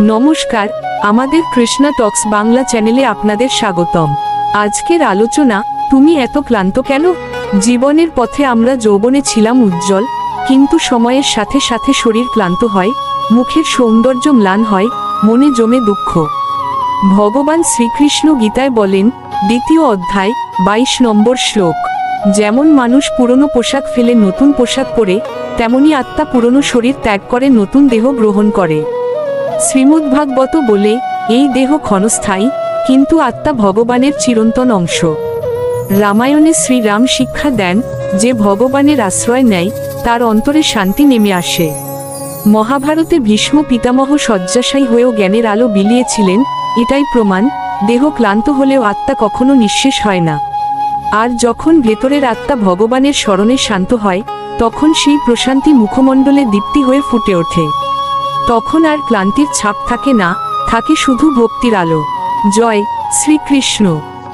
নমস্কার, আমাদের কৃষ্ণা টক্স বাংলা চ্যানেলে আপনাদের স্বাগতম। আজকের আলোচনা, তুমি এত ক্লান্ত কেন? জীবনের পথে আমরা যৌবনে ছিলাম উজ্জ্বল, কিন্তু সময়ের সাথে সাথে শরীর ক্লান্ত হয়, মুখের সৌন্দর্য ম্লান হয়, মনে জমে দুঃখ। ভগবান শ্রীকৃষ্ণ গীতায় বলেন, দ্বিতীয় অধ্যায় 22 নম্বর শ্লোক, যেমন মানুষ পুরনো পোশাক ফেলে নতুন পোশাক পরে, তেমনি আত্মা পুরনো শরীর ত্যাগ করে নতুন দেহ গ্রহণ করে। শ্রীমদ্ভাগবত বলে, এই দেহ ক্ষণস্থায়ী, কিন্তু আত্মা ভগবানের চিরন্তন অংশ। রামায়ণে শ্রীরাম শিক্ষা দেন, যে ভগবানের আশ্রয় নেয় তার অন্তরে শান্তি নেমে আসে। মহাভারতে ভীষ্ম পিতামহ শয্যাশায়ী হয়েও জ্ঞানের আলো বিলিয়েছিলেন, এটাই প্রমাণ, দেহ ক্লান্ত হলেও আত্মা কখনো নিঃশেষ হয় না। আর যখন ভেতরের আত্মা ভগবানের স্মরণে শান্ত হয়, তখন সেই প্রশান্তি মুখমণ্ডলে দীপ্তি হয়ে ফুটে ওঠে। তখন আর ক্লান্তির ছাপ থাকে না, থাকে শুধু ভক্তির আলো। জয় শ্রীকৃষ্ণ।